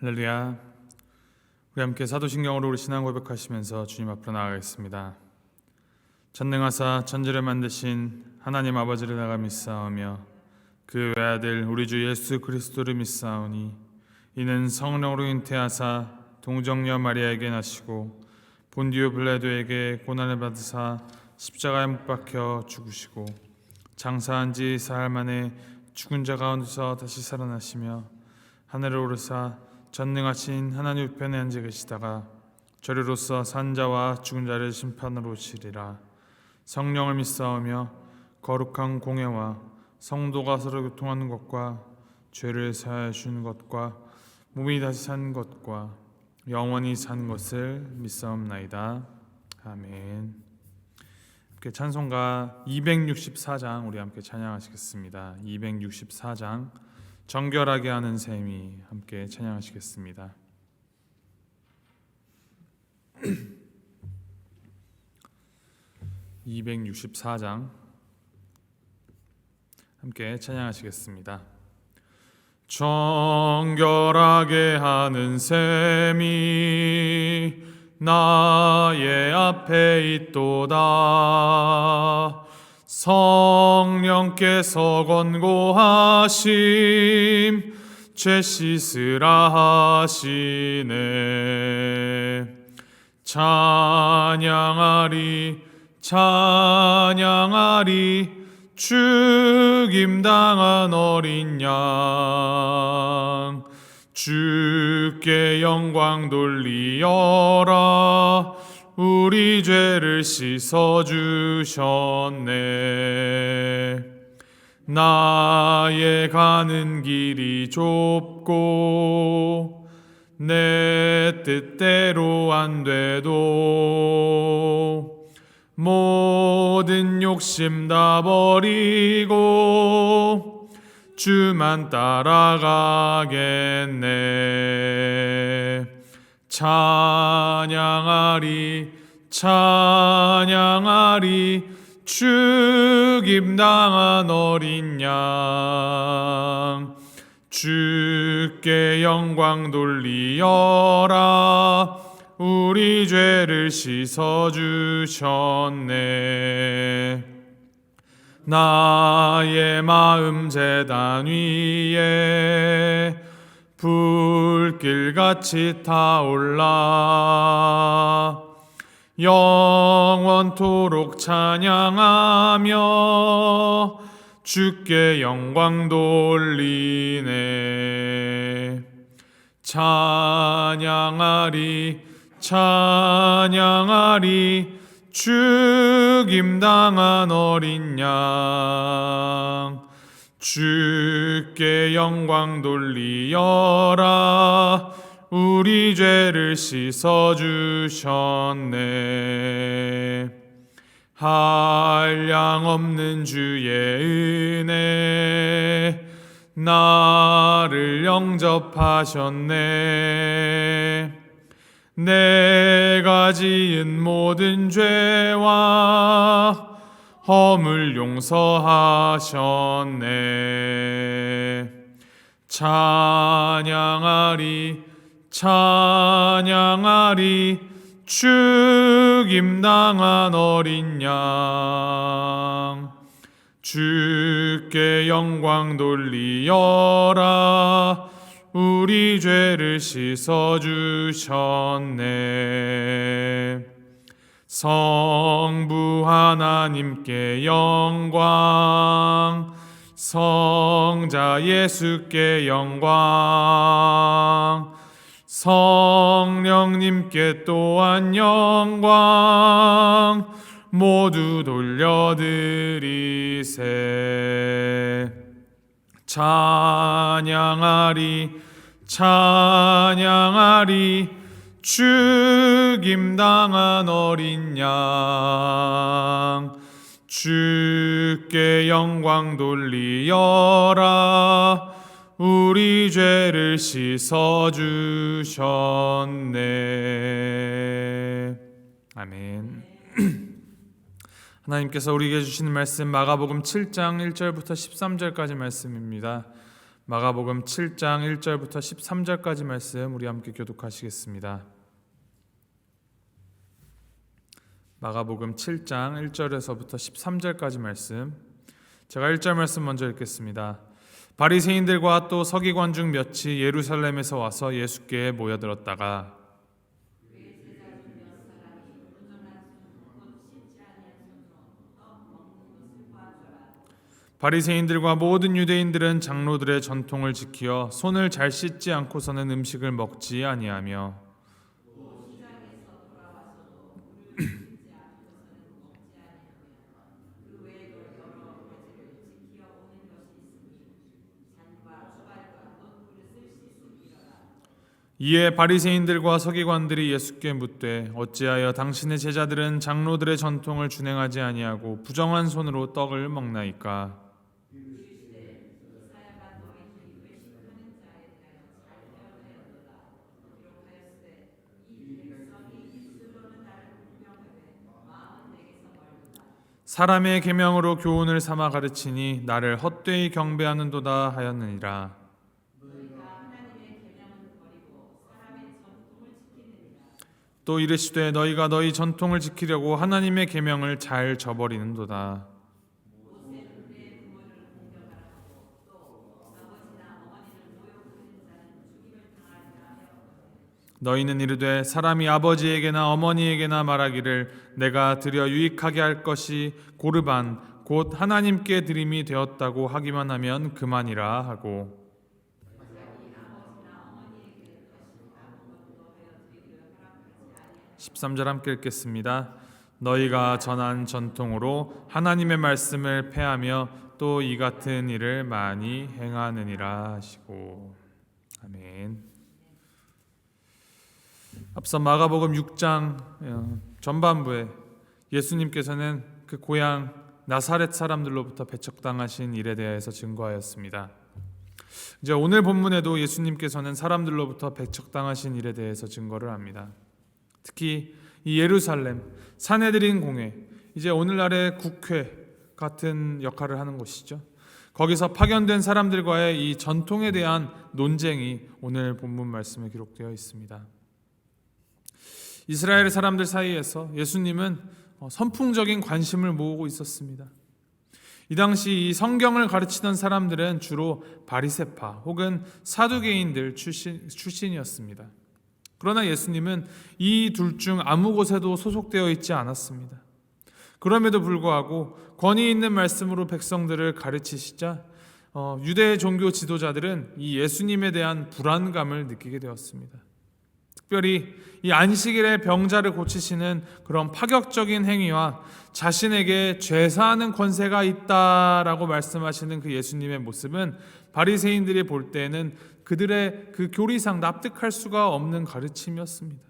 할렐루야. 우리 함께 사도신경으로 우리 신앙 고백하시면서 주님 앞으로 나아가겠습니다. 전능하사 천지를 만드신 하나님 아버지를 내가 믿사오며 그 외아들 우리 주 예수 그리스도를 믿사오니 이는 성령으로 잉태하사 동정녀 마리아에게 나시고 본디오 빌라도에게 고난을 받으사 십자가에 못 박혀 죽으시고 장사한 지 사흘 만에 죽은 자 가운데서 다시 살아나시며 하늘을 오르사 전능하신 하나님 우편에 앉아 계시다가 저리로서 산 자와 죽은 자를 심판으로 오시리라. 성령을 믿사오며 거룩한 공예와 성도가 서로 교통하는 것과 죄를 사하여 주는 것과 몸이 다시 사는 것과 영원히 산 것을 믿사옵나이다. 아멘. 이렇게 찬송가 264장 우리 함께 찬양하시겠습니다. 264장 정결하게 하는 셈이 함께 찬양하시겠습니다. (264장) 함께 찬양하시겠습니다. 정결하게 하는 셈이 나의 앞에 있도다. 성령께서 권고하심 죄 씻으라 하시네. 찬양하리 찬양하리 죽임당한 어린 양 주께 영광 돌리어라. 우리 죄를 씻어주셨네. 나의 가는 길이 좁고 내 뜻대로 안 돼도 모든 욕심 다 버리고 주만 따라가겠네. 찬양하리 찬양하리 죽임당한 어린 양 주께 영광 돌리어라. 우리 죄를 씻어주셨네. 나의 마음 제단 위에 불길같이 타올라 영원토록 찬양하며 주께 영광 돌리네. 찬양하리 찬양하리 죽임당한 어린 양 주께 영광 돌리어라. 우리 죄를 씻어주셨네. 한량없는 주의 은혜 나를 영접하셨네. 내가 지은 모든 죄와 허물 용서하셨네. 찬양하리 찬양하리 죽임당한 어린 양 주께 영광 돌리어라. 우리 죄를 씻어주셨네. 성부 하나님께 영광 성자 예수께 영광 성령님께 또한 영광 모두 돌려드리세. 찬양하리 찬양하리 죽임당한 어린 양 주께 영광 돌리어라. 우리 죄를 씻어주셨네. 아멘. 하나님께서 우리에게 주시는 말씀 마가복음 7장 1절부터 13절까지 말씀입니다. 마가복음 7장 1절부터 13절까지 말씀 우리 함께 교독하시겠습니다. 마가복음 7장 1절에서부터 13절까지 말씀, 제가 1절 말씀 먼저 읽겠습니다. 바리새인들과 또 서기관 중 몇이 예루살렘에서 와서 예수께 모여들었다가 바리새인들과 모든 유대인들은 장로들의 전통을 지키어 손을 잘 씻지 않고서는 음식을 먹지 아니하며 이에 바리새인들과 서기관들이 예수께 묻되 어찌하여 당신의 제자들은 장로들의 전통을 준행하지 아니하고 부정한 손으로 떡을 먹나이까? 사람의 계명으로 교훈을 삼아 가르치니 나를 헛되이 경배하는도다 하였느니라. 또 이르시되 너희가 너희 전통을 지키려고 하나님의 계명을 잘 저버리는도다. 너희는 이르되 사람이 아버지에게나 어머니에게나 말하기를 내가 드려 유익하게 할 것이 고르반 곧 하나님께 드림이 되었다고 하기만 하면 그만이라 하고 13절 함께 읽겠습니다. 너희가 전한 전통으로 하나님의 말씀을 폐하며 또 이 같은 일을 많이 행하느니라 하시고 아멘. 앞서 마가복음 6장 전반부에 예수님께서는 그 고향 나사렛 사람들로부터 배척당하신 일에 대해서 증거하였습니다. 이제 오늘 본문에도 예수님께서는 사람들로부터 배척당하신 일에 대해서 증거를 합니다. 특히 이 예루살렘 산헤드린 공회, 이제 오늘날의 국회 같은 역할을 하는 곳이죠. 거기서 파견된 사람들과의 이 전통에 대한 논쟁이 오늘 본문 말씀에 기록되어 있습니다. 이스라엘 사람들 사이에서 예수님은 선풍적인 관심을 모으고 있었습니다. 이 당시 이 성경을 가르치던 사람들은 주로 바리새파 혹은 사두개인들 출신이었습니다. 그러나 예수님은 이 둘 중 아무 곳에도 소속되어 있지 않았습니다. 그럼에도 불구하고 권위 있는 말씀으로 백성들을 가르치시자 유대 종교 지도자들은 이 예수님에 대한 불안감을 느끼게 되었습니다. 특별히 이 안식일에 병자를 고치시는 그런 파격적인 행위와 자신에게 죄사하는 권세가 있다라고 말씀하시는 그 예수님의 모습은 바리새인들이 볼 때에는 그들의 그 교리상 납득할 수가 없는 가르침이었습니다.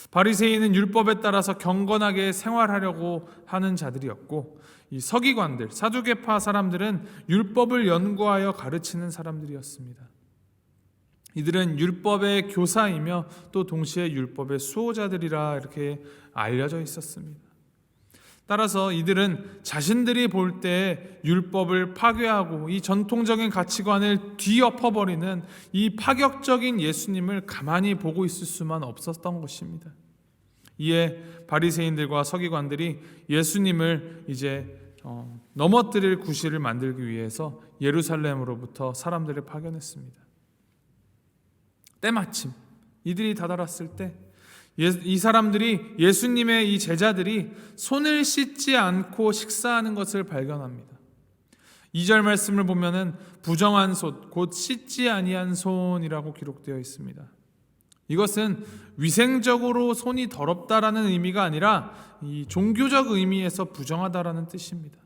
바리새인은 율법에 따라서 경건하게 생활하려고 하는 자들이었고 이 서기관들, 사두개파 사람들은 율법을 연구하여 가르치는 사람들이었습니다. 이들은 율법의 교사이며 또 동시에 율법의 수호자들이라 이렇게 알려져 있었습니다. 따라서 이들은 자신들이 볼 때 율법을 파괴하고 이 전통적인 가치관을 뒤엎어버리는 이 파격적인 예수님을 가만히 보고 있을 수만 없었던 것입니다. 이에 바리새인들과 서기관들이 예수님을 이제 넘어뜨릴 구실을 만들기 위해서 예루살렘으로부터 사람들을 파견했습니다. 때마침 이들이 다다랐을 때 이 사람들이 예수님의 이 제자들이 손을 씻지 않고 식사하는 것을 발견합니다. 2절 말씀을 보면은 부정한 손, 곧 씻지 아니한 손이라고 기록되어 있습니다. 이것은 위생적으로 손이 더럽다라는 의미가 아니라 이 종교적 의미에서 부정하다라는 뜻입니다.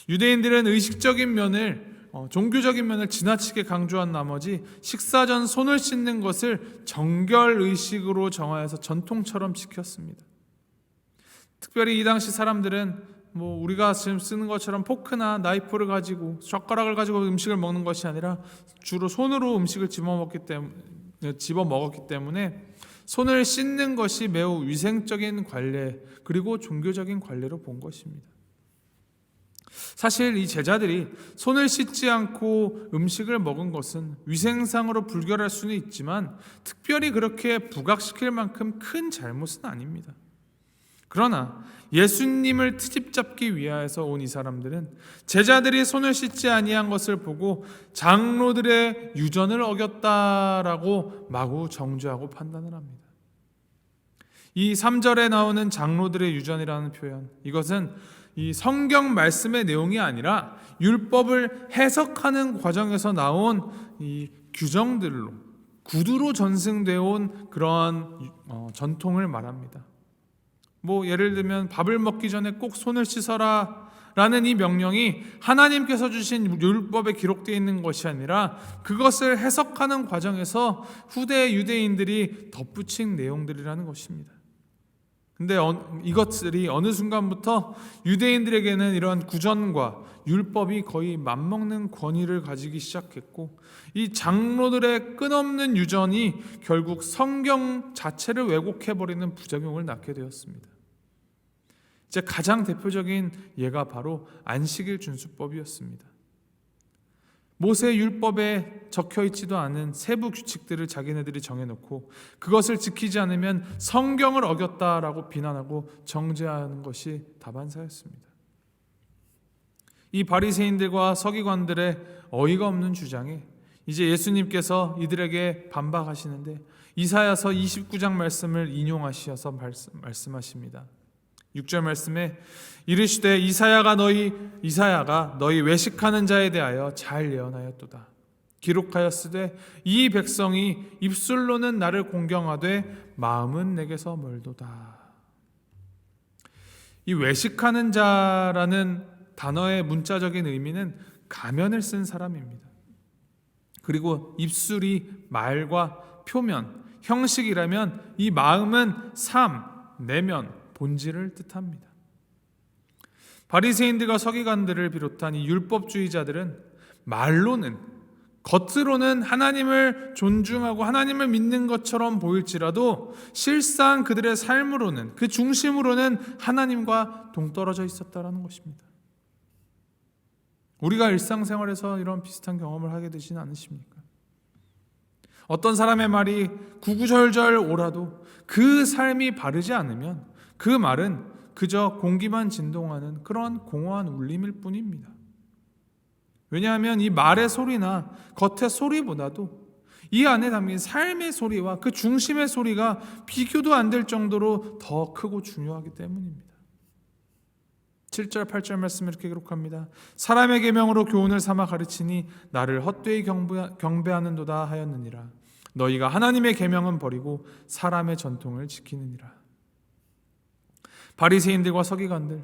유대인들은 의식적인 면을 종교적인 면을 지나치게 강조한 나머지 식사 전 손을 씻는 것을 정결의식으로 정하여서 전통처럼 지켰습니다. 특별히 이 당시 사람들은 우리가 지금 쓰는 것처럼 포크나 나이프를 가지고 젓가락을 가지고 음식을 먹는 것이 아니라 주로 손으로 음식을 집어 먹었기 때문에 손을 씻는 것이 매우 위생적인 관례 그리고 종교적인 관례로 본 것입니다. 사실 이 제자들이 손을 씻지 않고 음식을 먹은 것은 위생상으로 불결할 수는 있지만 특별히 그렇게 부각시킬 만큼 큰 잘못은 아닙니다. 그러나 예수님을 트집 잡기 위하여서 온 이 사람들은 제자들이 손을 씻지 아니한 것을 보고 장로들의 유전을 어겼다라고 마구 정죄하고 판단을 합니다. 이 3절에 나오는 장로들의 유전이라는 표현, 이것은 이 성경 말씀의 내용이 아니라 율법을 해석하는 과정에서 나온 이 규정들로 구두로 전승되어 온 그러한 전통을 말합니다. 예를 들면 밥을 먹기 전에 꼭 손을 씻어라 라는 이 명령이 하나님께서 주신 율법에 기록되어 있는 것이 아니라 그것을 해석하는 과정에서 후대 유대인들이 덧붙인 내용들이라는 것입니다. 근데 이것들이 어느 순간부터 유대인들에게는 이러한 구전과 율법이 거의 맞먹는 권위를 가지기 시작했고, 이 장로들의 끝없는 유전이 결국 성경 자체를 왜곡해버리는 부작용을 낳게 되었습니다. 이제 가장 대표적인 예가 바로 안식일 준수법이었습니다. 모세 율법에 적혀있지도 않은 세부 규칙들을 자기네들이 정해놓고 그것을 지키지 않으면 성경을 어겼다라고 비난하고 정죄하는 것이 다반사였습니다. 이 바리새인들과 서기관들의 어이가 없는 주장에 이제 예수님께서 이들에게 반박하시는데 이사야서 29장 말씀을 인용하셔서 말씀하십니다. 6절 말씀에 이르시되 이사야가 너희 외식하는 자에 대하여 잘 예언하였도다. 기록하였으되 이 백성이 입술로는 나를 공경하되 마음은 내게서 멀도다. 이 외식하는 자라는 단어의 문자적인 의미는 가면을 쓴 사람입니다. 그리고 입술이 말과 표면, 형식이라면 이 마음은 삶, 내면, 본질을 뜻합니다. 바리새인들과 서기관들을 비롯한 이 율법주의자들은 말로는, 겉으로는 하나님을 존중하고 하나님을 믿는 것처럼 보일지라도 실상 그들의 삶으로는, 그 중심으로는 하나님과 동떨어져 있었다는 것입니다. 우리가 일상생활에서 이런 비슷한 경험을 하게 되지는 않으십니까? 어떤 사람의 말이 구구절절 옳아도 그 삶이 바르지 않으면 그 말은 그저 공기만 진동하는 그런 공허한 울림일 뿐입니다. 왜냐하면 이 말의 소리나 겉의 소리보다도 이 안에 담긴 삶의 소리와 그 중심의 소리가 비교도 안 될 정도로 더 크고 중요하기 때문입니다. 7절 8절 말씀 이렇게 기록합니다. 사람의 계명으로 교훈을 삼아 가르치니 나를 헛되이 경배하는도다 하였느니라. 너희가 하나님의 계명은 버리고 사람의 전통을 지키느니라. 바리새인들과 서기관들,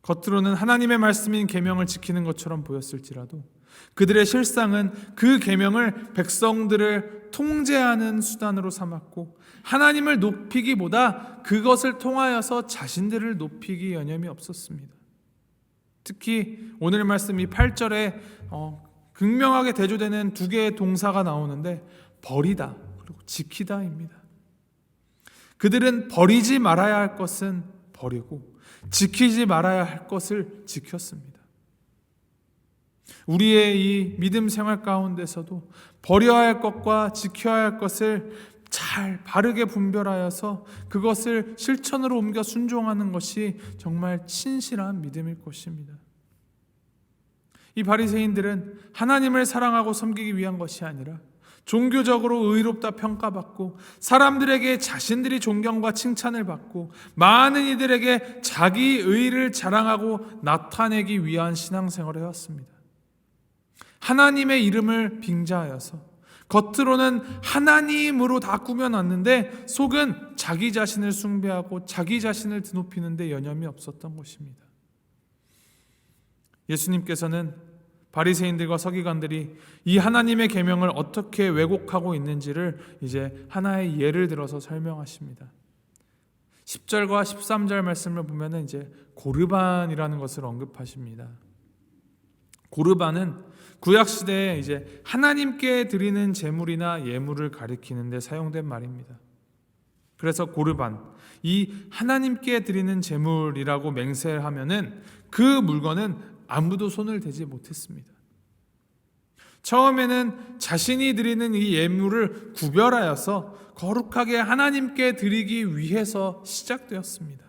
겉으로는 하나님의 말씀인 계명을 지키는 것처럼 보였을지라도 그들의 실상은 그 계명을 백성들을 통제하는 수단으로 삼았고 하나님을 높이기보다 그것을 통하여서 자신들을 높이기 여념이 없었습니다. 특히 오늘 말씀 이 8절에 극명하게 대조되는 두 개의 동사가 나오는데 버리다 그리고 지키다입니다. 그들은 버리지 말아야 할 것은 버리고 지키지 말아야 할 것을 지켰습니다. 우리의 이 믿음 생활 가운데서도 버려야 할 것과 지켜야 할 것을 잘 바르게 분별하여서 그것을 실천으로 옮겨 순종하는 것이 정말 신실한 믿음일 것입니다. 이 바리새인들은 하나님을 사랑하고 섬기기 위한 것이 아니라 종교적으로 의롭다 평가받고 사람들에게 자신들이 존경과 칭찬을 받고 많은 이들에게 자기 의를 자랑하고 나타내기 위한 신앙생활을 해왔습니다. 하나님의 이름을 빙자하여서 겉으로는 하나님으로 다 꾸며놨는데 속은 자기 자신을 숭배하고 자기 자신을 드높이는 데 여념이 없었던 것입니다. 예수님께서는 바리새인들과 서기관들이 이 하나님의 계명을 어떻게 왜곡하고 있는지를 이제 하나의 예를 들어서 설명하십니다. 10절과 13절 말씀을 보면은 이제 고르반이라는 것을 언급하십니다. 고르반은 구약 시대에 이제 하나님께 드리는 제물이나 예물을 가리키는 데 사용된 말입니다. 그래서 고르반, 이 하나님께 드리는 제물이라고 맹세하면은 그 물건은 아무도 손을 대지 못했습니다. 처음에는 자신이 드리는 이 예물을 구별하여서 거룩하게 하나님께 드리기 위해서 시작되었습니다.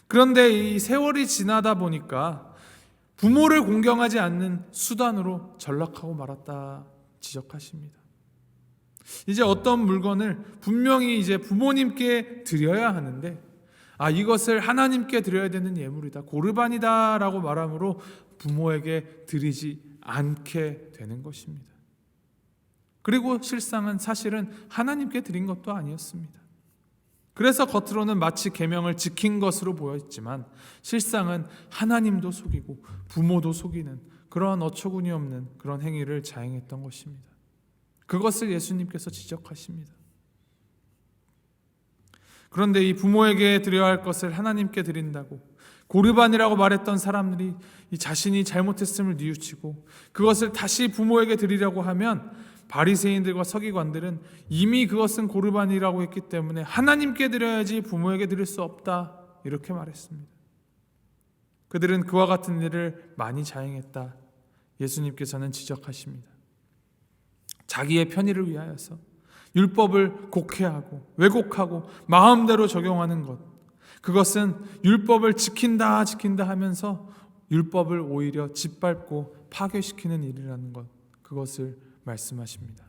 그런데 이 세월이 지나다 보니까 부모를 공경하지 않는 수단으로 전락하고 말았다 지적하십니다. 이제 어떤 물건을 분명히 이제 부모님께 드려야 하는데 이것을 하나님께 드려야 되는 예물이다, 고르반이다 라고 말함으로 부모에게 드리지 않게 되는 것입니다. 그리고 실상은 사실은 하나님께 드린 것도 아니었습니다. 그래서 겉으로는 마치 계명을 지킨 것으로 보였지만 실상은 하나님도 속이고 부모도 속이는 그러한 어처구니 없는 그런 행위를 자행했던 것입니다. 그것을 예수님께서 지적하십니다. 그런데 이 부모에게 드려야 할 것을 하나님께 드린다고 고르반이라고 말했던 사람들이 이 자신이 잘못했음을 뉘우치고 그것을 다시 부모에게 드리려고 하면 바리새인들과 서기관들은 이미 그것은 고르반이라고 했기 때문에 하나님께 드려야지 부모에게 드릴 수 없다 이렇게 말했습니다. 그들은 그와 같은 일을 많이 자행했다. 예수님께서는 지적하십니다. 자기의 편의를 위하여서 율법을 곡해하고 왜곡하고 마음대로 적용하는 것, 그것은 율법을 지킨다 하면서 율법을 오히려 짓밟고 파괴시키는 일이라는 것, 그것을 말씀하십니다.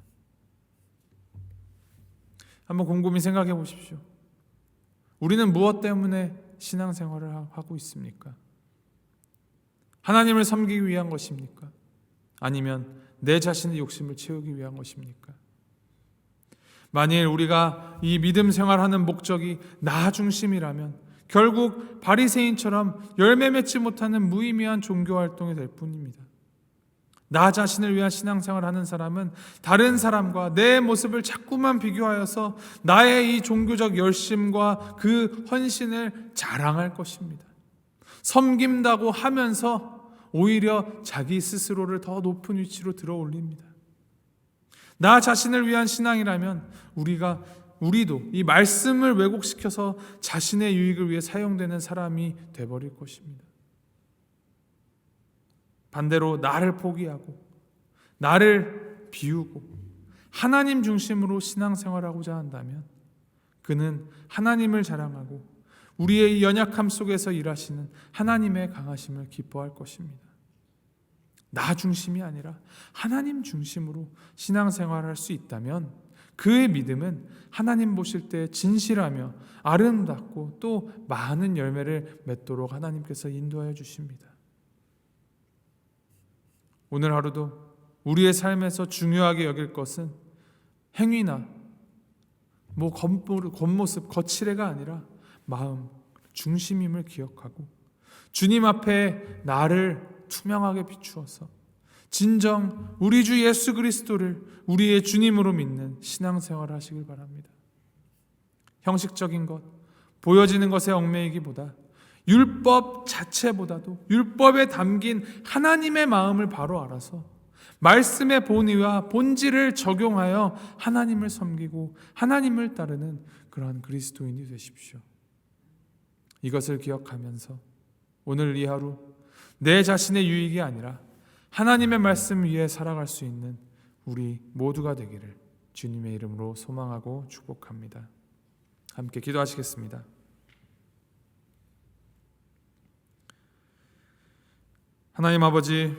한번 곰곰이 생각해 보십시오. 우리는 무엇 때문에 신앙생활을 하고 있습니까? 하나님을 섬기기 위한 것입니까? 아니면 내 자신의 욕심을 채우기 위한 것입니까? 만일 우리가 이 믿음 생활하는 목적이 나 중심이라면 결국 바리새인처럼 열매 맺지 못하는 무의미한 종교 활동이 될 뿐입니다. 나 자신을 위한 신앙생활하는 사람은 다른 사람과 내 모습을 자꾸만 비교하여서 나의 이 종교적 열심과 그 헌신을 자랑할 것입니다. 섬긴다고 하면서 오히려 자기 스스로를 더 높은 위치로 들어 올립니다. 나 자신을 위한 신앙이라면 우리도 이 말씀을 왜곡시켜서 자신의 유익을 위해 사용되는 사람이 되어버릴 것입니다. 반대로 나를 포기하고 나를 비우고 하나님 중심으로 신앙생활하고자 한다면 그는 하나님을 자랑하고 우리의 이 연약함 속에서 일하시는 하나님의 강하심을 기뻐할 것입니다. 나 중심이 아니라 하나님 중심으로 신앙생활할 수 있다면 그의 믿음은 하나님 보실 때 진실하며 아름답고 또 많은 열매를 맺도록 하나님께서 인도하여 주십니다. 오늘 하루도 우리의 삶에서 중요하게 여길 것은 행위나 겉모습, 거칠애가 아니라 마음, 중심임을 기억하고 주님 앞에 나를 투명하게 비추어서 진정 우리 주 예수 그리스도를 우리의 주님으로 믿는 신앙생활을 하시길 바랍니다. 형식적인 것, 보여지는 것에 얽매이기보다 율법 자체보다도 율법에 담긴 하나님의 마음을 바로 알아서 말씀의 본의와 본질을 적용하여 하나님을 섬기고 하나님을 따르는 그러한 그리스도인이 되십시오. 이것을 기억하면서 오늘 이 하루 내 자신의 유익이 아니라 하나님의 말씀 위에 살아갈 수 있는 우리 모두가 되기를 주님의 이름으로 소망하고 축복합니다. 함께 기도하시겠습니다. 하나님 아버지,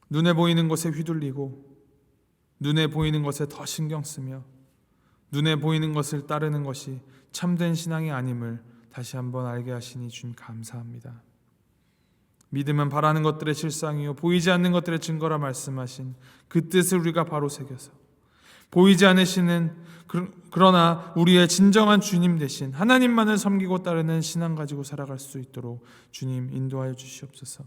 눈에 보이는 것에 휘둘리고 눈에 보이는 것에 더 신경 쓰며 눈에 보이는 것을 따르는 것이 참된 신앙이 아님을 다시 한번 알게 하시니 주님 감사합니다. 믿음은 바라는 것들의 실상이요 보이지 않는 것들의 증거라 말씀하신 그 뜻을 우리가 바로 새겨서 보이지 않으시는 그러나 우리의 진정한 주님 되신 하나님만을 섬기고 따르는 신앙 가지고 살아갈 수 있도록 주님 인도하여 주시옵소서.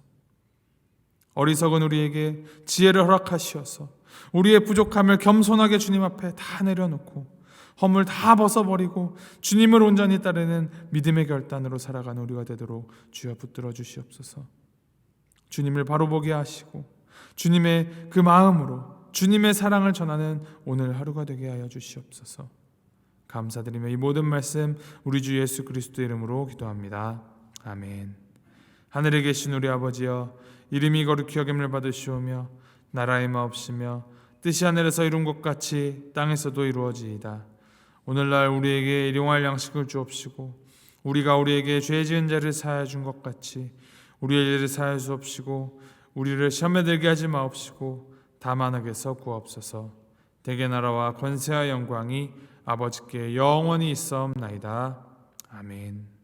어리석은 우리에게 지혜를 허락하시어서 우리의 부족함을 겸손하게 주님 앞에 다 내려놓고 허물 다 벗어버리고 주님을 온전히 따르는 믿음의 결단으로 살아가는 우리가 되도록 주여 붙들어 주시옵소서. 주님을 바로 보게 하시고 주님의 그 마음으로 주님의 사랑을 전하는 오늘 하루가 되게 하여 주시옵소서. 감사드리며 이 모든 말씀 우리 주 예수 그리스도 이름으로 기도합니다. 아멘. 하늘에 계신 우리 아버지여, 이름이 거룩히 여김을 받으시오며 나라의 마옵시며 뜻이 하늘에서 이룬 것 같이 땅에서도 이루어지이다. 오늘날 우리에게 일용할 양식을 주옵시고 우리가 우리에게 죄 지은 자를 사하여 준 것 같이 우리의 죄를 사하여 주옵시고 우리를 시험에 들게 하지 마옵시고 다만 악에서 구하옵소서. 대개 나라와 권세와 영광이 아버지께 영원히 있사옵나이다. 아멘.